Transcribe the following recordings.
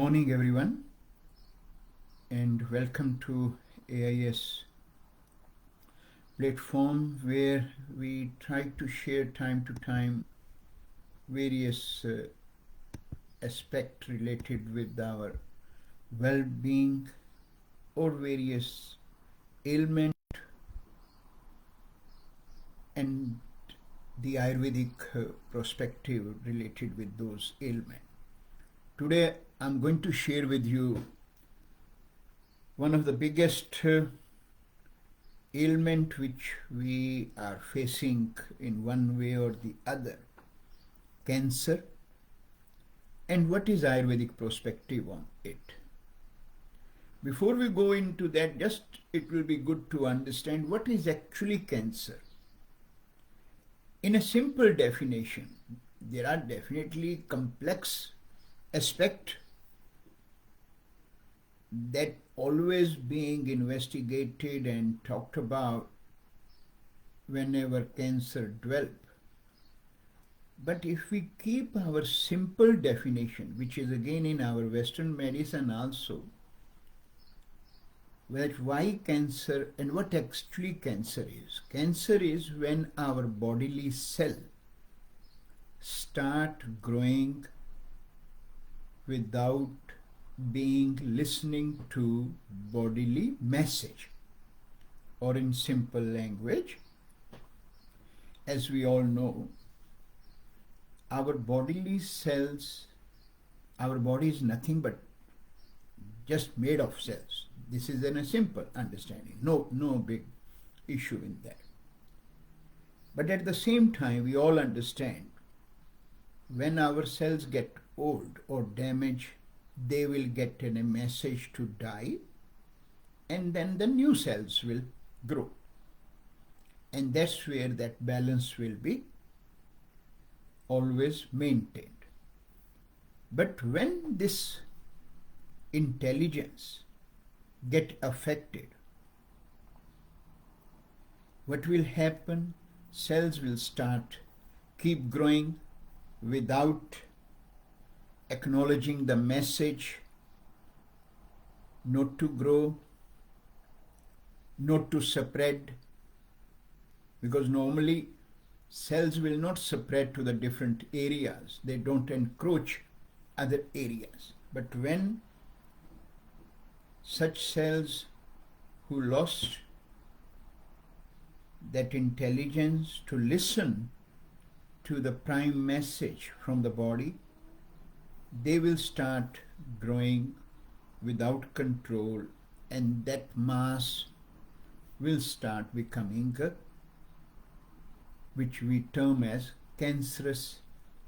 morning, everyone, and welcome to AIS platform where we try to share time to time various aspects related with our well-being or various ailment and the Ayurvedic perspective related with those ailments. Today I'm going to share with you one of the biggest ailment which we are facing in one way or the other, cancer, and what is Ayurvedic perspective on it. Before we go into that, just it will be good to understand what is actually cancer. In a simple definition, there are definitely complex aspects that always being investigated and talked about whenever cancer develops. But if we keep our simple definition, which is again in our Western medicine also, that why cancer and what actually cancer is. Cancer is when our bodily cell start growing without being listening to bodily message, or in simple language, as we all know, our bodily cells, our body is nothing but just made of cells. This is in a simple understanding, no big issue in that. But at the same time, we all understand when our cells get old or damaged, they will get a message to die, and then the new cells will grow. And that's where that balance will be always maintained. But when this intelligence get affected, what will happen? Cells will start keep growing without acknowledging the message not to grow, not to spread, because normally cells will not spread to the different areas. They don't encroach other areas. But when such cells who lost that intelligence to listen to the prime message from the body, they will start growing without control, and that mass will start becoming which we term as cancerous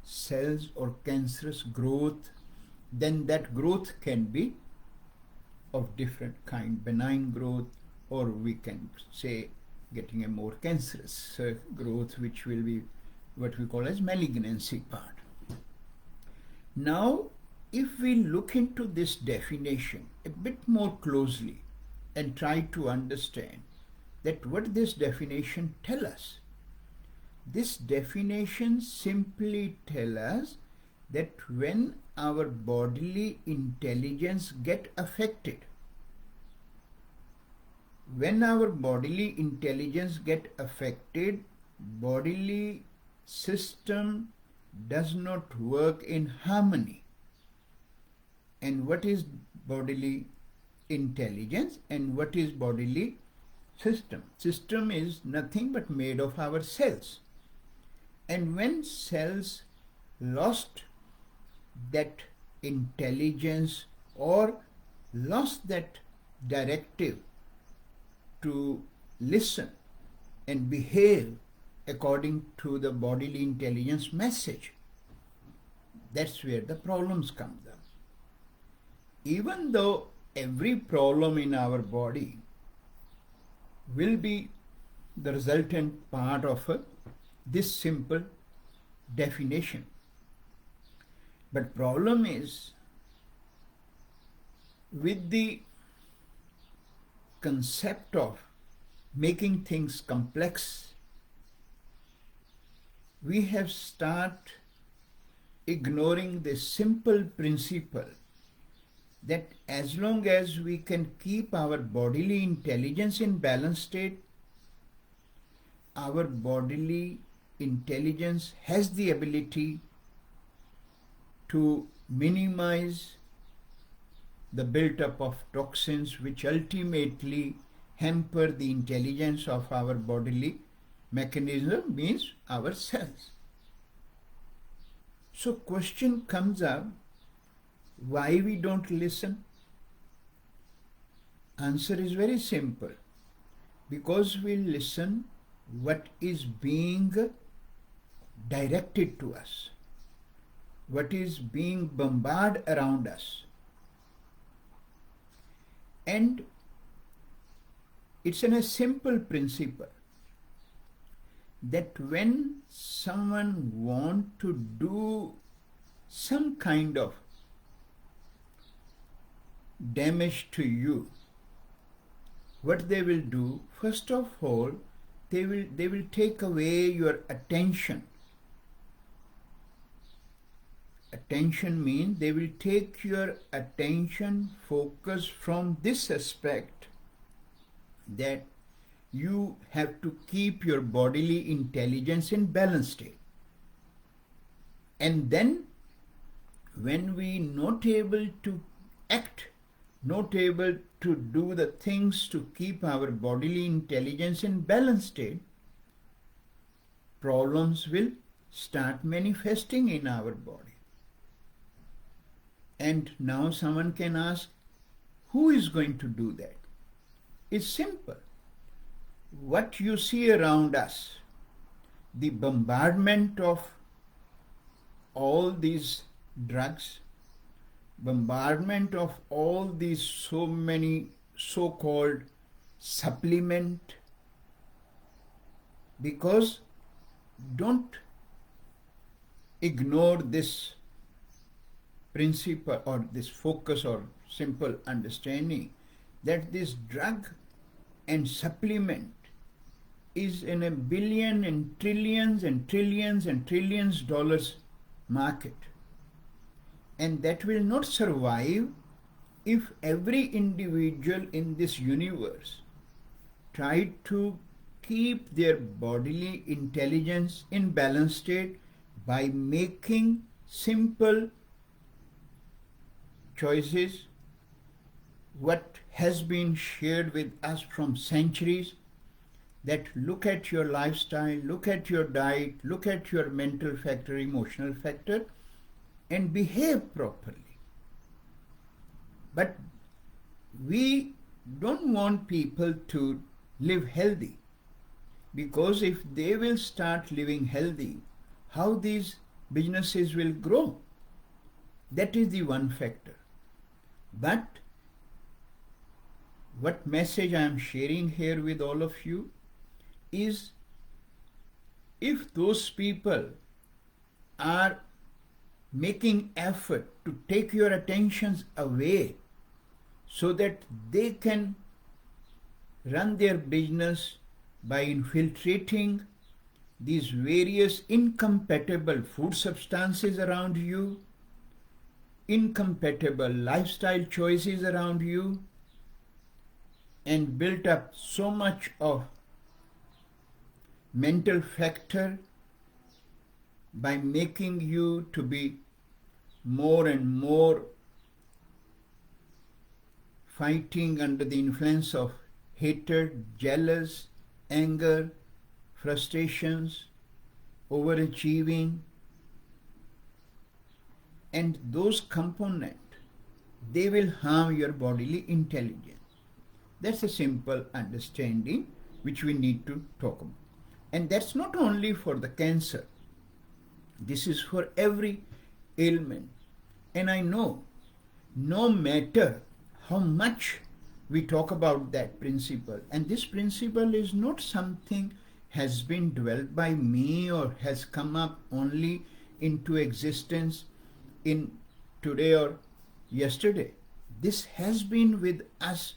cells or cancerous growth. Then that growth can be of different kind, benign growth, or we can say getting a more cancerous growth, which will be what we call as malignancy part. Now, if we look into this definition a bit more closely and try to understand that what this definition tells us, this definition simply tells us that when our bodily intelligence get affected, bodily system does not work in harmony. And what is bodily intelligence and what is bodily system? System is nothing but made of our cells. And when cells lost that intelligence or lost that directive to listen and behave according to the bodily intelligence message, that's where the problems come up. Even though every problem in our body will be the resultant part of this simple definition, but problem is with the concept of making things complex, we have started ignoring the simple principle that as long as we can keep our bodily intelligence in balanced state, our bodily intelligence has the ability to minimize the build-up of toxins which ultimately hamper the intelligence of our bodily mechanism, means our cells. So question comes up, why we don't listen? Answer is very simple. Because we listen what is being directed to us, what is being bombarded around us. And it's in a simple principle that when someone wants to do some kind of damage to you, what they will do, first of all, they will take away your attention. Attention means they will take your attention focus from this aspect that you have to keep your bodily intelligence in balanced state. And then when we not able to act, not able to do the things to keep our bodily intelligence in balanced state, problems will start manifesting in our body. And now someone can ask, who is going to do that? It's simple. What you see around us, the bombardment of all these drugs, bombardment of all these so many so-called supplement, because don't ignore this principle or this focus or simple understanding that this drug and supplement is in a billion and trillions and trillions and trillions dollars market, and that will not survive if every individual in this universe tried to keep their bodily intelligence in balanced state by making simple choices, what has been shared with us from centuries, that look at your lifestyle, look at your diet, look at your mental factor, emotional factor, and behave properly. But we don't want people to live healthy, because if they will start living healthy, how these businesses will grow? That is the one factor. But what message I am sharing here with all of you is, if those people are making effort to take your attentions away so that they can run their business by infiltrating these various incompatible food substances around you, incompatible lifestyle choices around you, and built up so much of mental factor by making you to be more and more fighting under the influence of hatred, jealous, anger, frustrations, overachieving, and those components, they will harm your bodily intelligence. That's a simple understanding which we need to talk about. And that's not only for the cancer. This is for every ailment. And I know, no matter how much we talk about that principle, and this principle is not something has been developed by me or has come up only into existence in today or yesterday. This has been with us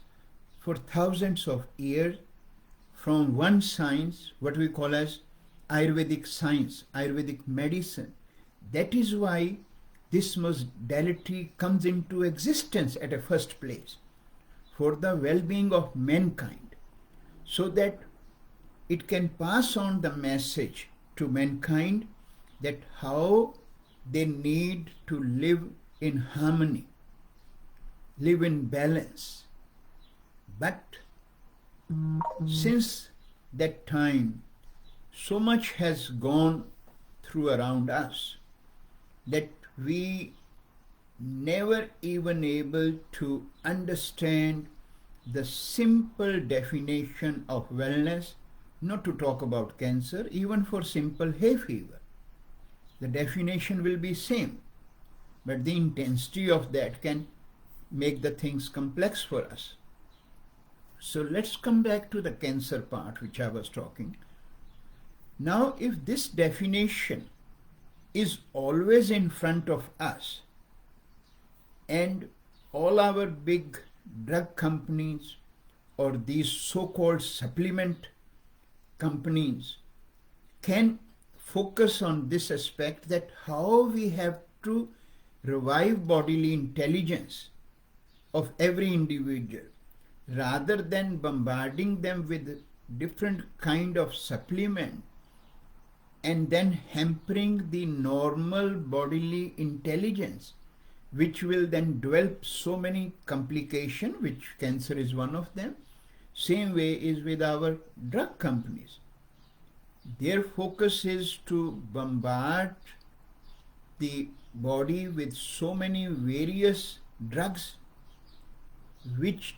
for thousands of years, from one science, what we call as Ayurvedic science, Ayurvedic medicine. That is why this modality comes into existence at a first place for the well-being of mankind, so that it can pass on the message to mankind that how they need to live in harmony, live in balance. But since that time, so much has gone through around us that we never even able to understand the simple definition of wellness, not to talk about cancer, even for simple hay fever. The definition will be same, but the intensity of that can make the things complex for us. So let's come back to the cancer part which I was talking. Now, if this definition is always in front of us, and all our big drug companies or these so-called supplement companies can focus on this aspect, that how we have to revive bodily intelligence of every individual, rather than bombarding them with different kind of supplement and then hampering the normal bodily intelligence, which will then develop so many complications, which cancer is one of them. Same way is with our drug companies. Their focus is to bombard the body with so many various drugs, which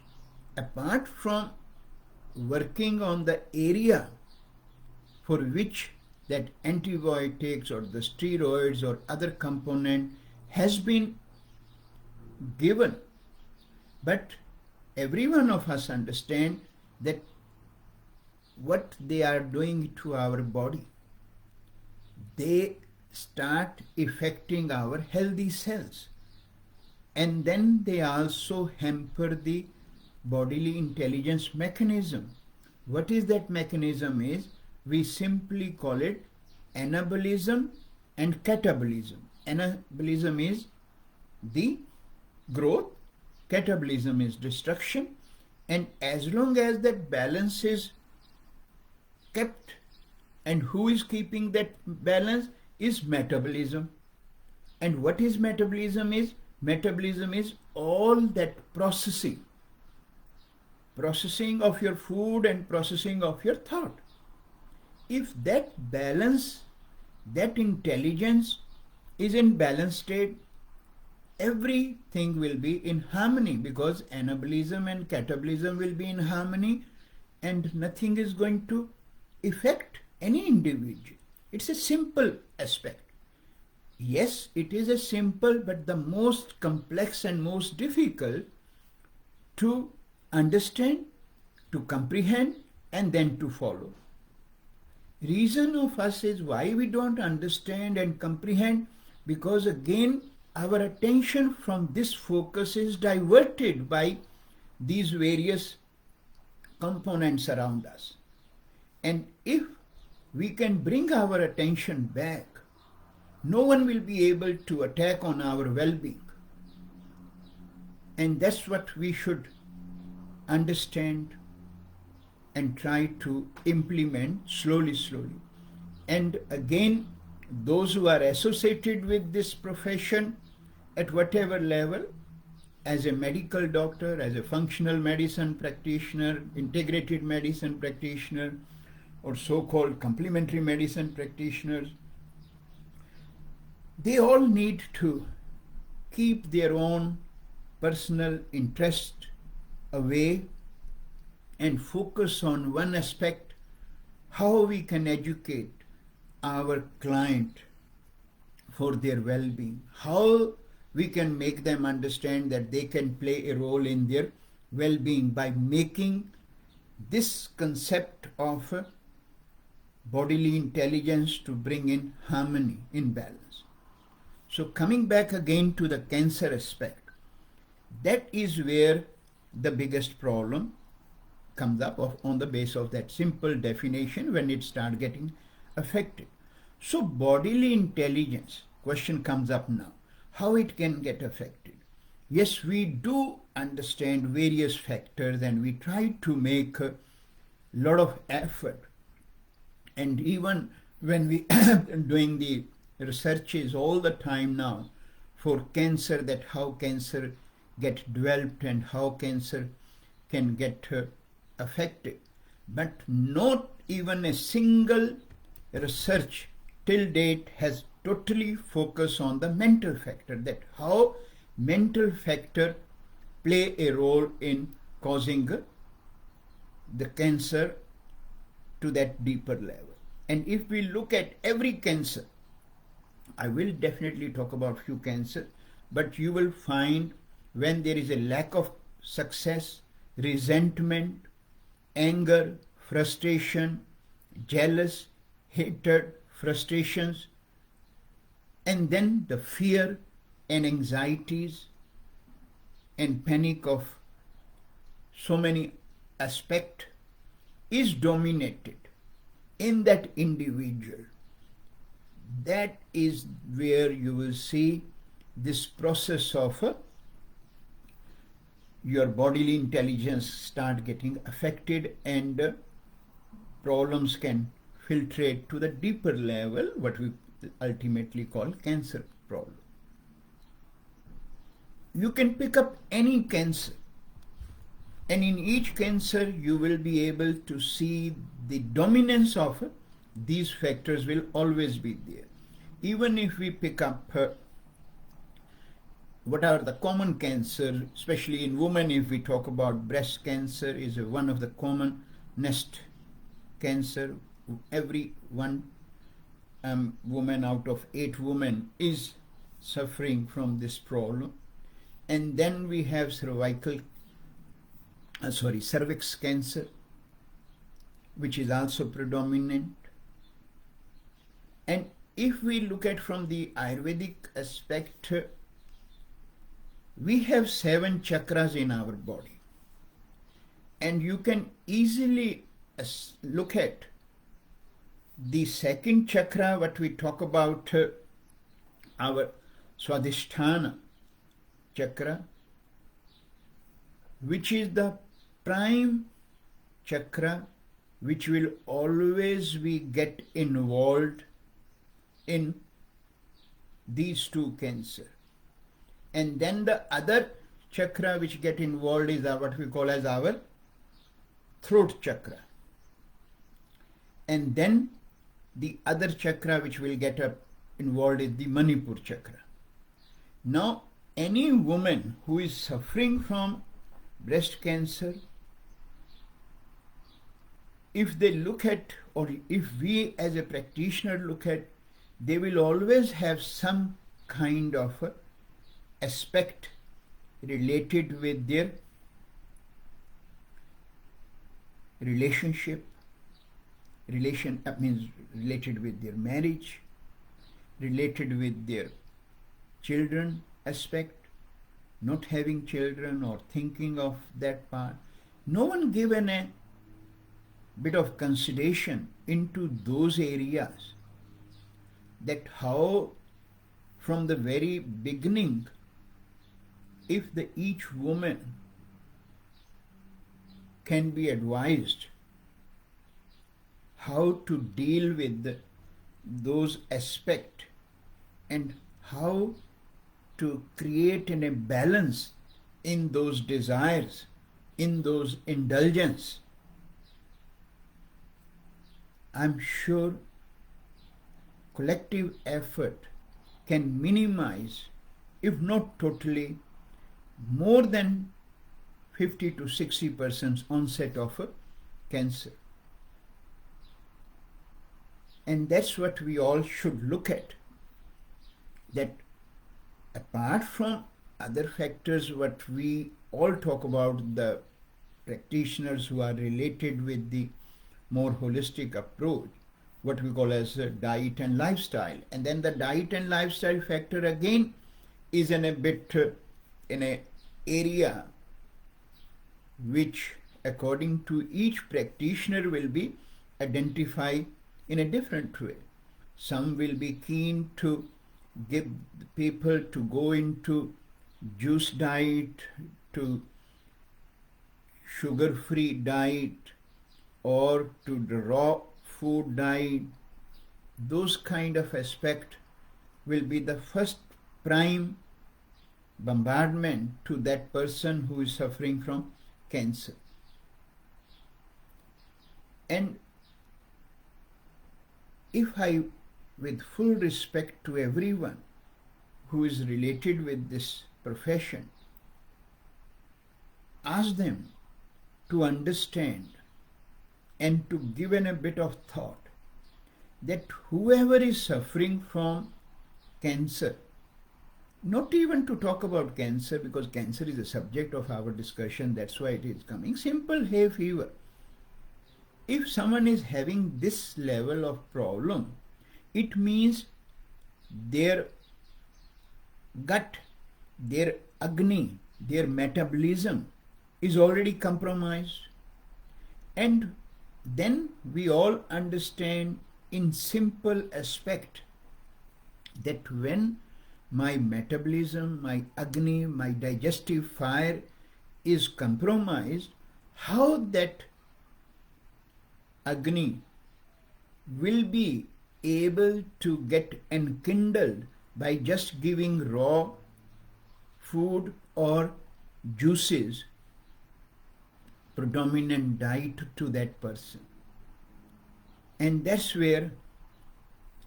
apart from working on the area for which that antibiotics or the steroids or other component has been given, but every one of us understand that what they are doing to our body, they start affecting our healthy cells, and then they also hamper the bodily intelligence mechanism. What is that mechanism is? We simply call it anabolism and catabolism. Anabolism is the growth, catabolism is destruction, and as long as that balance is kept, and who is keeping that balance is metabolism. And what is metabolism is? Metabolism is all that processing of your food and processing of your thought. If that balance, that intelligence is in balanced state, everything will be in harmony, because anabolism and catabolism will be in harmony, and nothing is going to affect any individual. It's a simple aspect. Yes, it is a simple, but the most complex and most difficult to understand, to comprehend, and then to follow. Reason of us is why we don't understand and comprehend, because again our attention from this focus is diverted by these various components around us. And if we can bring our attention back, no one will be able to attack on our well-being. And that's what we should understand and try to implement slowly. And again, those who are associated with this profession at whatever level, as a medical doctor, as a functional medicine practitioner, integrated medicine practitioner, or so-called complementary medicine practitioners, they all need to keep their own personal interest away and focus on one aspect: how we can educate our client for their well-being, how we can make them understand that they can play a role in their well-being by making this concept of bodily intelligence to bring in harmony, in balance. So coming back again to the cancer aspect, that is where the biggest problem comes up on the base of that simple definition when it starts getting affected. So bodily intelligence, question comes up now. how it can get affected. Yes, we do understand various factors and we try to make a lot of effort. And even when we doing the researches all the time now for cancer, that how cancer get developed and how cancer can get affected. But not even a single research till date has totally focused on the mental factor, that how mental factor play a role in causing the cancer to that deeper level. And if we look at every cancer, I will definitely talk about few cancers, but you will find when there is a lack of success, resentment, anger, frustration, jealous, hatred, frustrations, and then the fear and anxieties and panic of so many aspects is dominated in that individual. That is where you will see this process of your bodily intelligence start getting affected, and problems can filtrate to the deeper level, what we ultimately call cancer problem. You can pick up any cancer, and in each cancer you will be able to see the dominance of these factors will always be there. Even if we pick up what are the common cancer, especially in women, if we talk about breast cancer is one of the commonest cancer. Every one woman out of 8 women is suffering from this problem. And then we have cervix cancer, which is also predominant. And if we look at from the Ayurvedic aspect, we have 7 chakras in our body. And you can easily look at the second chakra, what we talk about, our Swadhisthana chakra, which is the prime chakra, which will always be get involved in these 2 cancer. And then the other chakra which get involved is what we call as our throat chakra. And then the other chakra which will get involved is the Manipur chakra. Now, any woman who is suffering from breast cancer, if they look at, or if we as a practitioner look at, they will always have some kind of aspect related with their relationship, means related with their marriage, related with their children aspect, not having children or thinking of that part. No one given a bit of consideration into those areas, that how from the very beginning, if each woman can be advised how to deal with those aspects and how to create a balance in those desires, in those indulgence, I'm sure collective effort can minimize, if not totally, more than 50 to 60% onset of cancer. And that's what we all should look at, that apart from other factors what we all talk about, the practitioners who are related with the more holistic approach, what we call as diet and lifestyle. And then the diet and lifestyle factor again is in a bit in a area which according to each practitioner will be identified in a different way. Some will be keen to give people to go into juice diet, to sugar-free diet, or to the raw food diet. Those kind of aspect will be the first prime bombardment to that person who is suffering from cancer. And if I, with full respect to everyone who is related with this profession, ask them to understand and to give in a bit of thought that whoever is suffering from cancer, not even to talk about cancer because cancer is the subject of our discussion, that's why it is coming, simple hay fever. If someone is having this level of problem, it means their gut, their agni, their metabolism is already compromised. And then we all understand in simple aspect that when my metabolism, my agni, my digestive fire is compromised, how that agni will be able to get enkindled by just giving raw food or juices, predominant diet to that person. And that's where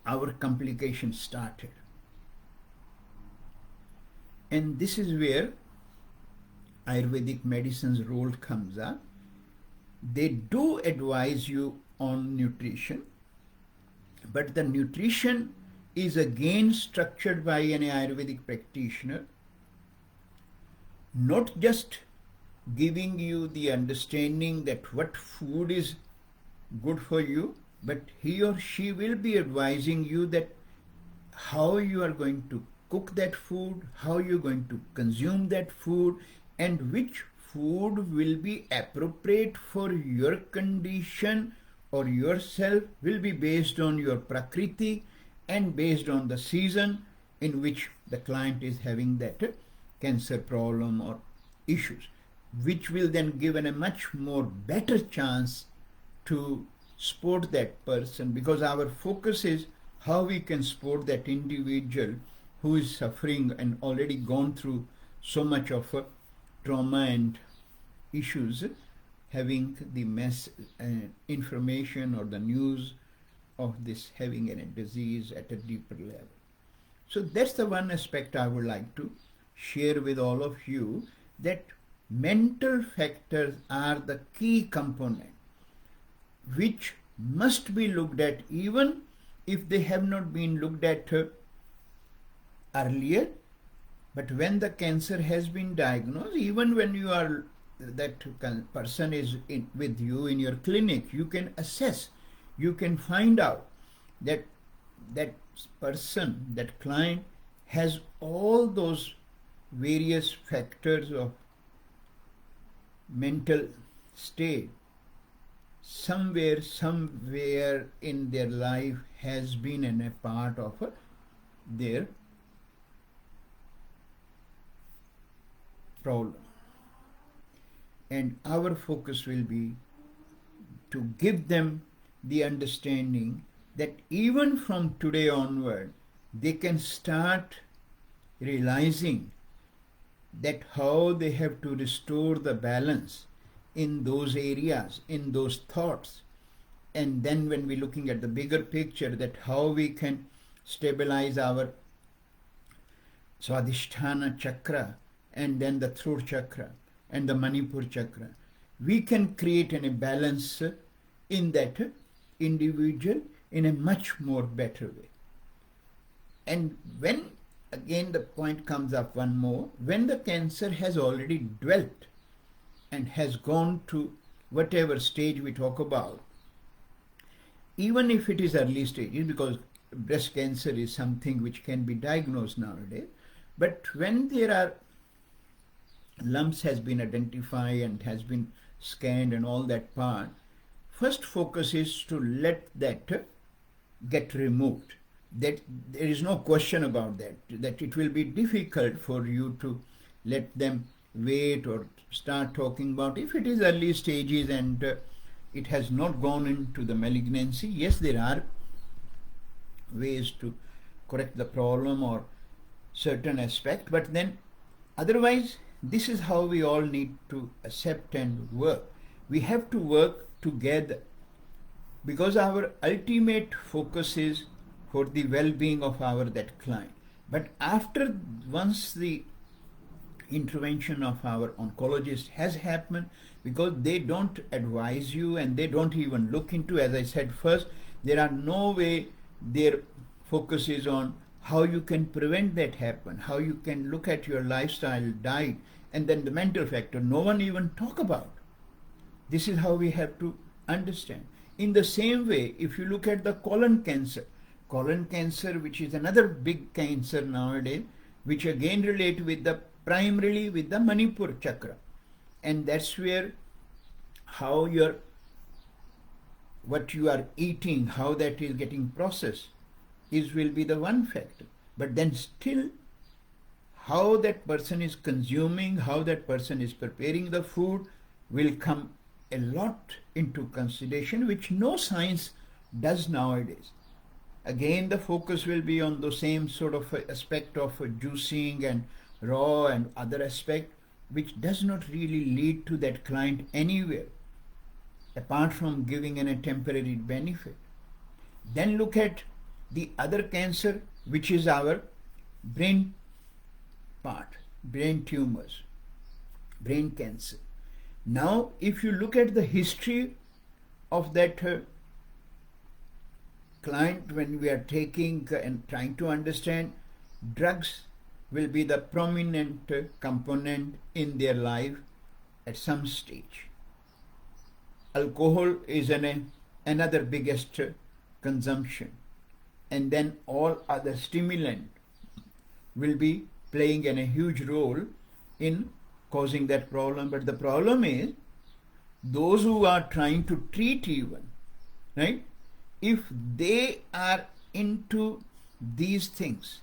our complications started. And this is where Ayurvedic medicine's role comes up. They do advise you on nutrition, but the nutrition is again structured by an Ayurvedic practitioner, not just giving you the understanding that what food is good for you, but he or she will be advising you that how you are going to cook that food, how you're going to consume that food, and which food will be appropriate for your condition or yourself will be based on your prakriti and based on the season in which the client is having that cancer problem or issues, which will then give a much more better chance to support that person, because our focus is how we can support that individual who is suffering and already gone through so much of trauma and issues, having the information or the news of this having a disease at a deeper level. So that's the one aspect I would like to share with all of you, that mental factors are the key component which must be looked at even if they have not been looked at earlier. But when the cancer has been diagnosed, even when you are that person is with you in your clinic, you can assess, you can find out that that person, that client has all those various factors of mental state somewhere in their life has been a part of their problem. And our focus will be to give them the understanding that even from today onward, they can start realizing that how they have to restore the balance in those areas, in those thoughts. And then when we're looking at the bigger picture, that how we can stabilize our Swadhisthana chakra and then the throat chakra and the Manipur chakra, we can create a balance in that individual in a much more better way. And when, again the point comes up one more, when the cancer has already dwelt and has gone to whatever stage we talk about, even if it is early stages, because breast cancer is something which can be diagnosed nowadays, but when there are lumps has been identified and has been scanned and all that part, first focus is to let that get removed. that there is no question about that it will be difficult for you to let them wait or start talking about. If it is early stages and it has not gone into the malignancy, yes, there are ways to correct the problem or certain aspect, but then otherwise this is how we all need to accept and work. We have to work together because our ultimate focus is for the well-being of our that client. But after once the intervention of our oncologist has happened, because they don't advise you and they don't even look into, as I said first, there are no way their focus is on how you can prevent that happen, how you can look at your lifestyle, diet, and then the mental factor. No one even talk about. This is how we have to understand. In the same way, if you look at the colon cancer, which is another big cancer nowadays, which again relate with the primarily with the Manipur chakra, and that's where how what you are eating, how that is getting processed will be the one factor. But then still how that person is consuming, how that person is preparing the food will come a lot into consideration, which no science does nowadays. Again, the focus will be on the same sort of aspect of juicing and raw and other aspect, which does not really lead to that client anywhere apart from giving a temporary benefit. Then look at the other cancer, which is our brain part, brain tumors, brain cancer. Now, if you look at the history of that client, when we are taking and trying to understand, drugs will be the prominent component in their life at some stage. Alcohol is another biggest consumption, and then all other stimulant will be playing a huge role in causing that problem. But the problem is those who are trying to treat even, right? If they are into these things,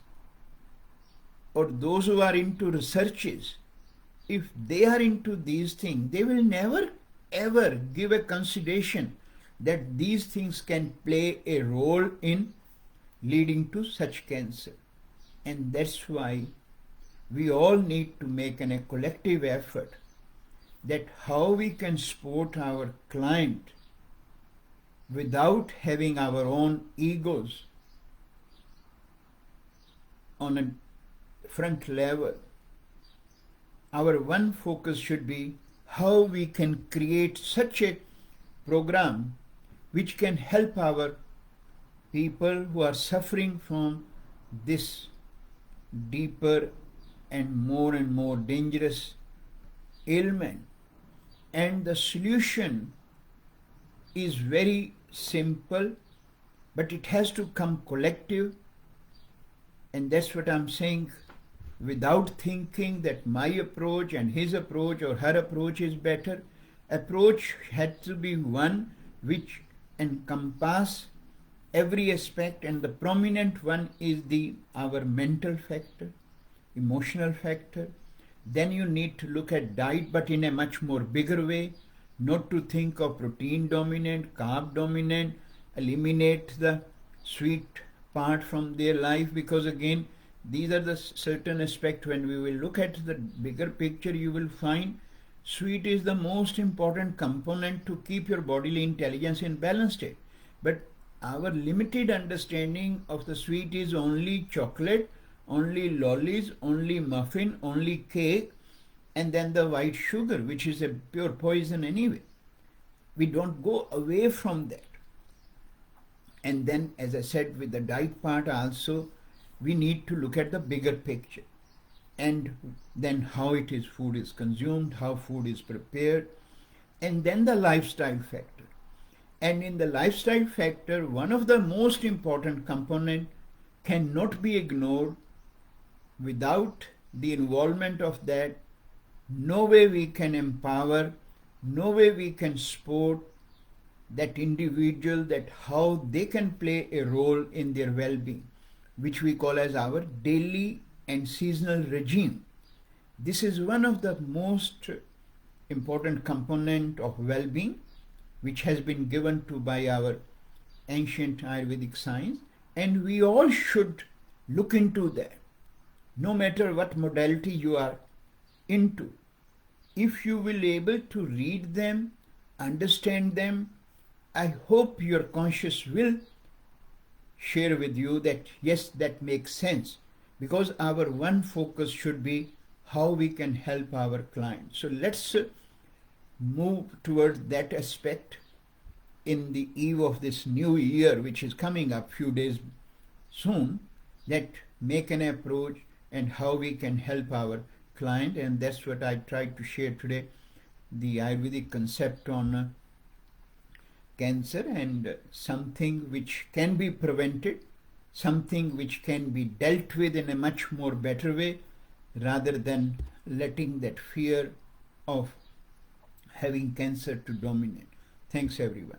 or those who are into researches, if they are into these things, they will never ever give a consideration that these things can play a role in leading to such cancer. And that's why we all need to make a collective effort that how we can support our client without having our own egos on a front level. Our one focus should be how we can create such a program which can help our people who are suffering from this deeper and more dangerous ailment. And the solution is very simple, but it has to come collective. And that's what I'm saying. Without thinking that my approach and his approach or her approach is better, approach had to be one which encompass every aspect, and the prominent one is our mental factor, emotional factor. Then you need to look at diet, but in a much more bigger way, not to think of protein dominant, carb dominant, eliminate the sweet part from their life, because again, these are the certain aspects. When we will look at the bigger picture, you will find sweet is the most important component to keep your bodily intelligence in balanced state. But our limited understanding of the sweet is only chocolate, only lollies, only muffin, only cake, and then the white sugar, which is a pure poison anyway. We don't go away from that. And then, as I said, with the diet part also, we need to look at the bigger picture, and then how food is consumed, how food is prepared, and then the lifestyle factor. And in the lifestyle factor, one of the most important component cannot be ignored. Without the involvement of that, no way we can empower, no way we can support that individual, that how they can play a role in their well-being. which we call as our daily and seasonal regime. This is one of the most important component of well-being, which has been given to by our ancient Ayurvedic science, and we all should look into that, no matter what modality you are into. If you will able to read them, understand them, I hope your conscious will share with you that yes, that makes sense, because our one focus should be how we can help our clients. So let's move towards that aspect in the eve of this new year, which is coming up few days soon, that make an approach and how we can help our client. And that's what I tried to share today, the Ayurvedic concept on cancer, and something which can be prevented, something which can be dealt with in a much more better way, rather than letting that fear of having cancer to dominate. Thanks everyone.